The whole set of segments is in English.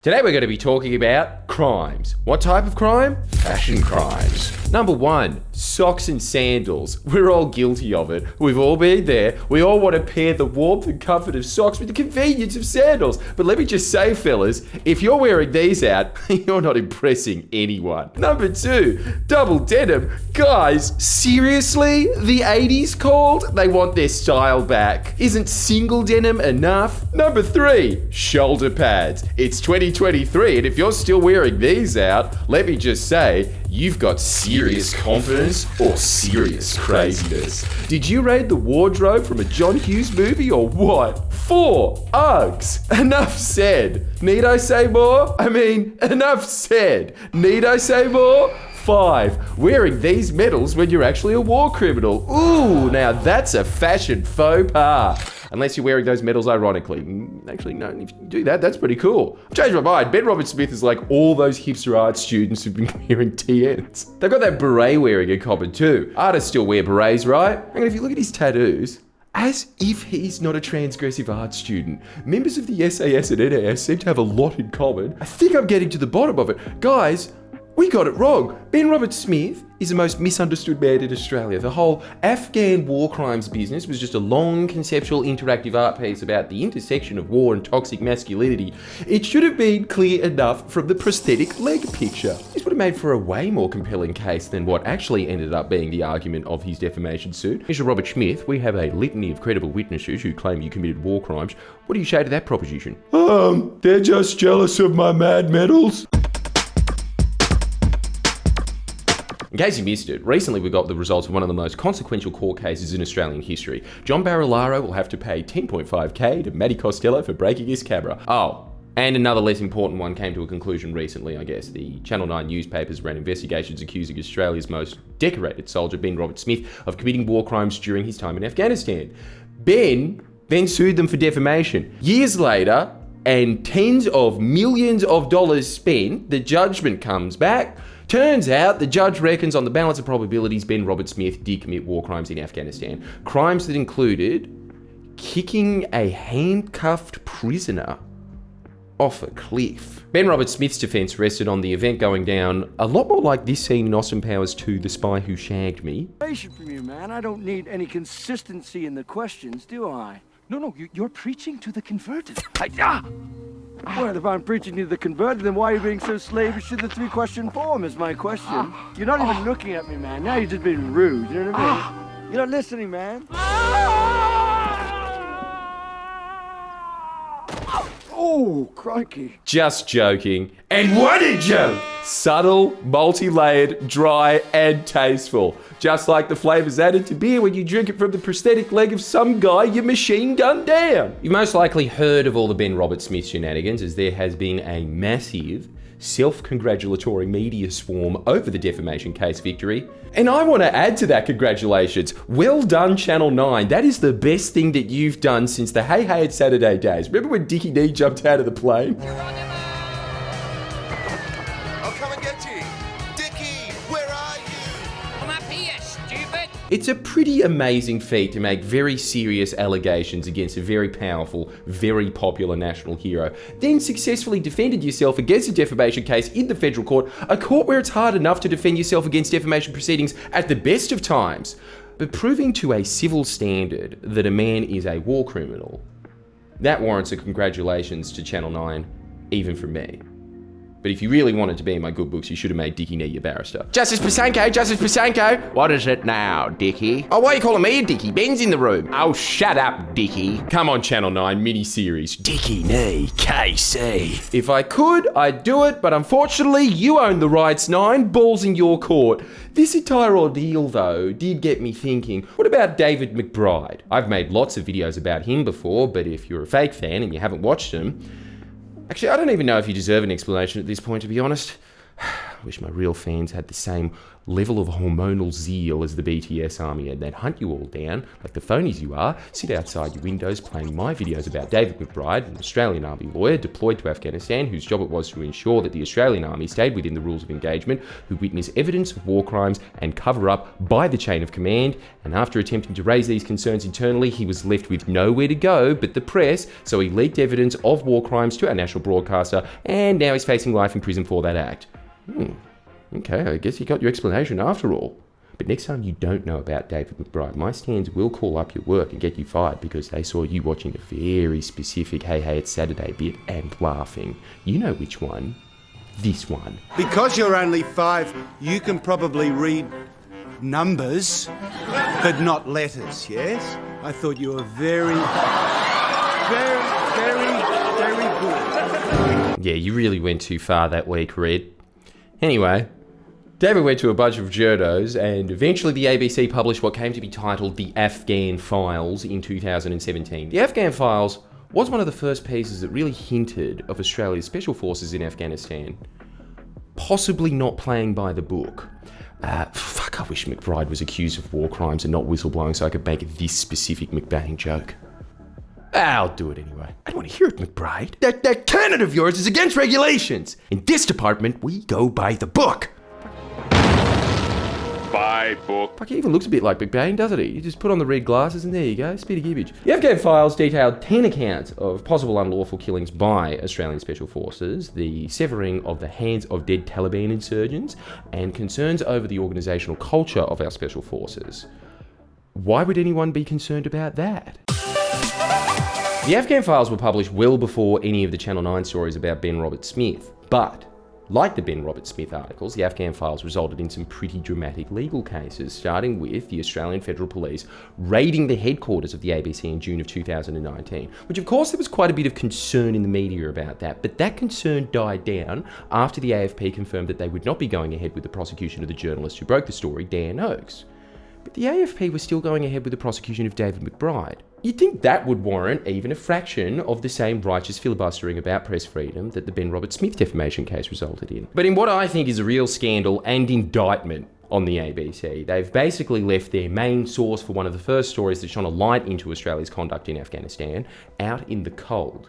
Today we're going to be talking about crimes. What type of crime? Fashion crimes. Number one, socks and sandals. We're all guilty of it. We've all been there. We all want to pair the warmth and comfort of socks with the convenience of sandals. But let me just say, fellas, if you're wearing these out, you're not impressing anyone. Number two, double denim. Guys, seriously? The 80s called? They want their style back. Isn't single denim enough? Number three, shoulder pads. It's 2023, and if you're still wearing these out, let me just say, you've got serious confidence or serious craziness. Did you raid the wardrobe from a John Hughes movie or what? 4 Uggs. Enough said. Need I say more? Enough said. Need I say more? 5, wearing these medals when you're actually a war criminal. Ooh, now that's a fashion faux pas. Unless you're wearing those medals ironically. Actually, no, if you do that, that's pretty cool. I've changed my mind. Ben Robert-Smith is like all those hipster art students who've been wearing TNs. They've got that beret wearing in common too. Artists still wear berets, right? And if you look at his tattoos, as if he's not a transgressive art student, members of the SAS and NAS seem to have a lot in common. I think I'm getting to the bottom of it. Guys, we got it wrong. Ben Robert-Smith is the most misunderstood man in Australia. The whole Afghan war crimes business was just a long, conceptual, interactive art piece about the intersection of war and toxic masculinity. It should have been clear enough from the prosthetic leg picture. This would have made for a way more compelling case than what actually ended up being the argument of his defamation suit. Mr. Robert-Smith, we have a litany of credible witnesses who claim you committed war crimes. What do you say to that proposition? They're just jealous of my mad medals. In case you missed it, recently we got the results of one of the most consequential court cases in Australian history. John Barilaro will have to pay 10.5k to Matty Costello for breaking his camera. Oh, and another less important one came to a conclusion recently, I guess. The Channel 9 newspapers ran investigations accusing Australia's most decorated soldier, Ben Robert-Smith, of committing war crimes during his time in Afghanistan. Ben then sued them for defamation. Years later, and tens of millions of dollars spent, the judgment comes back. Turns out the judge reckons on the balance of probabilities Ben Robert-Smith did commit war crimes in Afghanistan. Crimes that included kicking a handcuffed prisoner off a cliff. Ben Robert-Smith's defence rested on the event going down a lot more like this scene in Austin Powers 2, The Spy Who Shagged Me. From you, man. I don't need any consistency in the questions, do I? No, you're preaching to the converted. Well, if I'm preaching to the converted, then why are you being so slavish to the 3-question form is my question. You're not even looking at me, man. Now you're just being rude, you know what I mean? You're not listening, man. Oh, crikey. Just joking. And what a joke! Subtle, multi-layered, dry, and tasteful. Just like the flavours added to beer when you drink it from the prosthetic leg of some guy you machine gunned down. You've most likely heard of all the Ben Robert-Smith shenanigans, as there has been a massive self-congratulatory media swarm over the defamation case victory. And I want to add to that congratulations. Well done, Channel 9. That is the best thing that you've done since the Hey Hey It's Saturday days. Remember when Dickie D jumped out of the plane? I'll come and get you. Dickie, where are you? I'm up here, stupid. It's a pretty amazing feat to make very serious allegations against a very powerful, very popular national hero, then successfully defended yourself against a defamation case in the federal court, a court where it's hard enough to defend yourself against defamation proceedings at the best of times. But proving to a civil standard that a man is a war criminal, that warrants a congratulations to Channel 9, even from me. But if you really wanted to be in my good books, you should have made Dickie Nee your barrister. Justice Pasanko, Justice Pasanko. What is it now, Dickie? Oh, why are you calling me a Dickie? Ben's in the room. Oh, shut up, Dickie. Come on, Channel 9 mini-series. Dickie Nee, KC. If I could, I'd do it, but unfortunately, you own the rights, 9. Ball's in your court. This entire ordeal, though, did get me thinking, what about David McBride? I've made lots of videos about him before, but if you're a fake fan and you haven't watched them, actually, I don't even know if you deserve an explanation at this point, to be honest. I wish my real fans had the same level of hormonal zeal as the BTS army, and they'd hunt you all down like the phonies you are, sit outside your windows playing my videos about David McBride, an Australian army lawyer deployed to Afghanistan whose job it was to ensure that the Australian army stayed within the rules of engagement, who witnessed evidence of war crimes and cover up by the chain of command, and after attempting to raise these concerns internally, he was left with nowhere to go but the press, so he leaked evidence of war crimes to our national broadcaster, and now he's facing life in prison for that act. Okay, I guess you got your explanation after all. But next time you don't know about David McBride, my stands will call up your work and get you fired because they saw you watching a very specific Hey Hey It's Saturday bit and laughing. You know which one. This one. Because you're only 5, you can probably read numbers, but not letters, yes? I thought you were very good. Yeah, you really went too far that week, Red. Anyway, David went to a bunch of journos, and eventually the ABC published what came to be titled The Afghan Files in 2017. The Afghan Files was one of the first pieces that really hinted of Australia's special forces in Afghanistan possibly not playing by the book. I wish McBride was accused of war crimes and not whistleblowing so I could make this specific McBain joke. I'll do it anyway. I don't want to hear it, McBride. That cannon of yours is against regulations. In this department, we go by the book. By book. Fuck, he even looks a bit like McBain, doesn't he? You just put on the red glasses and there you go, speedy gibbage. The Afghan Files detailed 10 accounts of possible unlawful killings by Australian Special Forces, the severing of the hands of dead Taliban insurgents, and concerns over the organisational culture of our Special Forces. Why would anyone be concerned about that? The Afghan Files were published well before any of the Channel 9 stories about Ben Roberts-Smith, but like the Ben Roberts-Smith articles, the Afghan Files resulted in some pretty dramatic legal cases, starting with the Australian Federal Police raiding the headquarters of the ABC in June of 2019, which of course there was quite a bit of concern in the media about that, but that concern died down after the AFP confirmed that they would not be going ahead with the prosecution of the journalist who broke the story, Dan Oakes. But the AFP was still going ahead with the prosecution of David McBride. You'd think that would warrant even a fraction of the same righteous filibustering about press freedom that the Ben Roberts-Smith defamation case resulted in. But in what I think is a real scandal and indictment on the ABC, they've basically left their main source for one of the first stories that shone a light into Australia's conduct in Afghanistan out in the cold,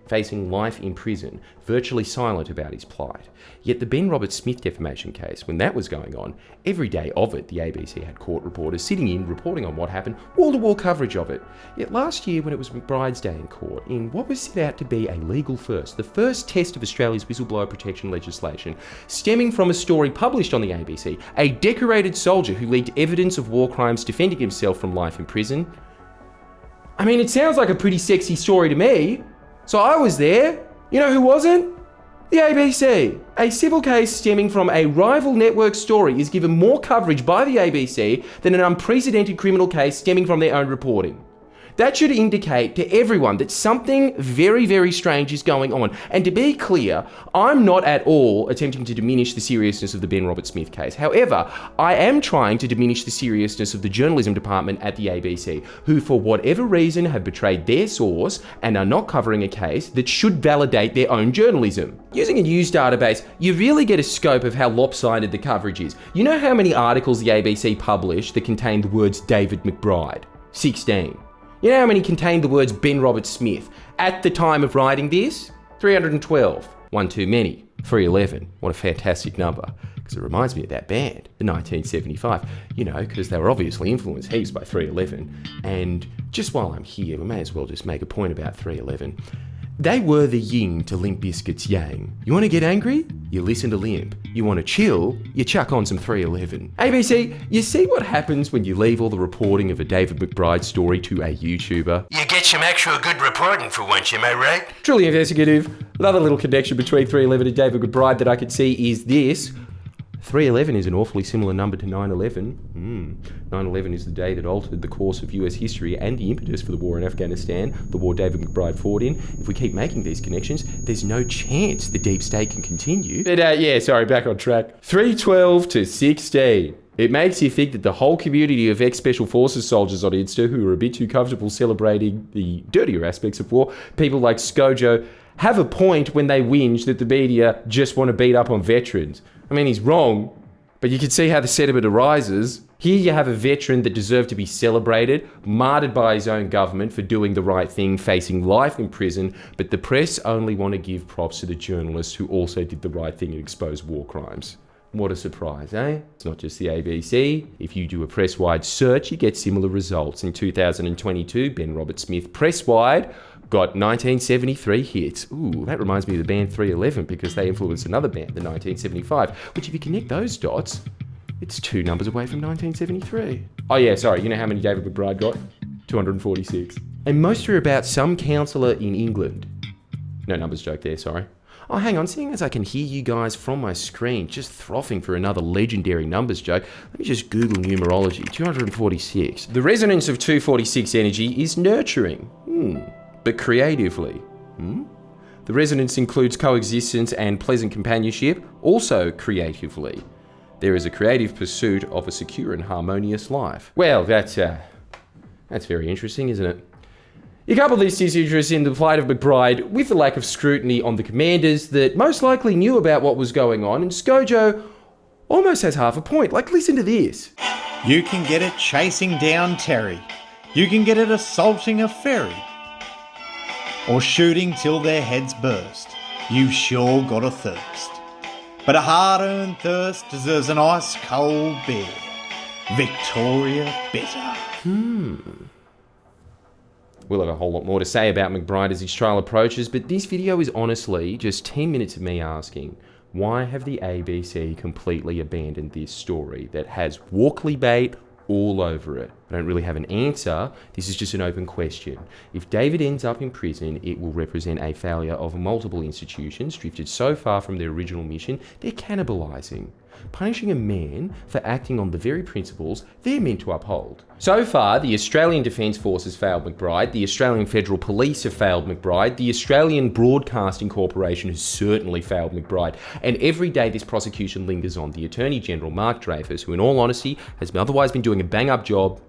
facing life in prison, virtually silent about his plight. Yet the Ben Roberts-Smith defamation case, when that was going on, every day of it, the ABC had court reporters sitting in, reporting on what happened, wall-to-wall coverage of it. Yet last year, when it was McBride's day in court, in what was set out to be a legal first, the first test of Australia's whistleblower protection legislation, stemming from a story published on the ABC, a decorated soldier who leaked evidence of war crimes defending himself from life in prison. I mean, it sounds like a pretty sexy story to me. So I was there. You know who wasn't? The ABC. A civil case stemming from a rival network story is given more coverage by the ABC than an unprecedented criminal case stemming from their own reporting. That should indicate to everyone that something very, very strange is going on. And to be clear, I'm not at all attempting to diminish the seriousness of the Ben Roberts-Smith case. However, I am trying to diminish the seriousness of the journalism department at the ABC, who for whatever reason have betrayed their source and are not covering a case that should validate their own journalism. Using a news database, you really get a scope of how lopsided the coverage is. You know how many articles the ABC published that contained the words David McBride? 16. You know how many contained the words Ben Roberts-Smith? At the time of writing this, 312. One too many. 311. What a fantastic number. Because it reminds me of that band, the 1975. You know, because they were obviously influenced heaps by 311. And just while I'm here, we may as well just make a point about 311. They were the yin to Limp Bizkit's yang. You want to get angry? You listen to Limp. You want to chill? You chuck on some 311. ABC, you see what happens when you leave all the reporting of a David McBride story to a YouTuber? You get some actual good reporting for once, am I right? Truly investigative. Another little connection between 311 and David McBride that I could see is this. 311 is an awfully similar number to 9/11. 9/11 is the day that altered the course of US history and the impetus for the war in Afghanistan, the war David McBride fought in. If we keep making these connections, there's no chance the deep state can continue. But back on track. 312 to 16. It makes you think that the whole community of ex-Special Forces soldiers on Insta who are a bit too comfortable celebrating the dirtier aspects of war, people like Skojo, have a point when they whinge that the media just want to beat up on veterans. I mean, he's wrong, but you can see how the sentiment arises. Here you have a veteran that deserved to be celebrated, martyred by his own government for doing the right thing, facing life in prison, but the press only want to give props to the journalists who also did the right thing and exposed war crimes. What a surprise, eh? It's not just the ABC. If you do a press-wide search, you get similar results. In 2022, Ben Robert Smith press-wide got 1973 hits. Ooh, that reminds me of the band 311 because they influenced another band, the 1975, which if you connect those dots, it's 2 numbers away from 1973. Oh yeah, sorry, you know how many David McBride got? 246. And most are about some councillor in England. No numbers joke there, sorry. Oh, hang on, seeing as I can hear you guys from my screen just frothing for another legendary numbers joke, let me just Google numerology. 246. The resonance of 246 energy is nurturing, but creatively. The resonance includes coexistence and pleasant companionship, also creatively. There is a creative pursuit of a secure and harmonious life. Well, that's very interesting, isn't it? You couple this disinterest in the plight of McBride with the lack of scrutiny on the commanders that most likely knew about what was going on, and ScoJo almost has half a point. Like, listen to this. You can get it chasing down Terry. You can get it assaulting a ferry. Or shooting till their heads burst. You've sure got a thirst. But a hard-earned thirst deserves an ice-cold beer. Victoria Bitter. We'll have a whole lot more to say about McBride as his trial approaches, but this video is honestly just 10 minutes of me asking, why have the ABC completely abandoned this story that has Walkley bait all over it? I don't really have an answer. This is just an open question. If David ends up in prison, it will represent a failure of multiple institutions drifted so far from their original mission, they're cannibalizing. Punishing a man for acting on the very principles they're meant to uphold. So far, the Australian Defence Force has failed McBride, the Australian Federal Police have failed McBride, the Australian Broadcasting Corporation has certainly failed McBride, and every day this prosecution lingers on. The Attorney General, Mark Dreyfus, who in all honesty has otherwise been doing a bang-up job,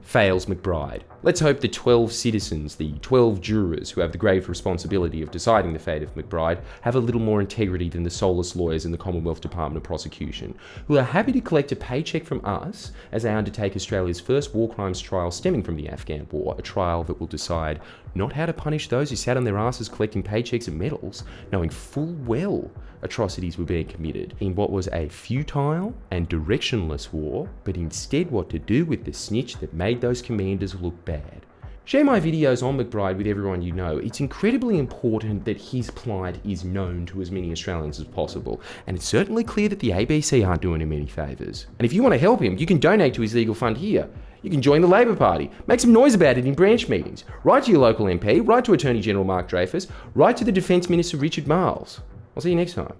fails McBride. Let's hope the 12 citizens, the 12 jurors who have the grave responsibility of deciding the fate of McBride, have a little more integrity than the soulless lawyers in the Commonwealth Department of Prosecution, who are happy to collect a paycheck from us as they undertake Australia's first war crimes trial stemming from the Afghan War, a trial that will decide not how to punish those who sat on their asses collecting paychecks and medals, knowing full well atrocities were being committed in what was a futile and directionless war, but instead what to do with the snitch that made those commanders look bad. Share my videos on McBride with everyone you know. It's incredibly important that his plight is known to as many Australians as possible, and it's certainly clear that the ABC aren't doing him any favours. And if you want to help him, you can donate to his legal fund here. You can join the Labor Party, make some noise about it in branch meetings, write to your local MP, write to Attorney General Mark Dreyfus, write to the Defence Minister Richard Marles. I'll see you next time.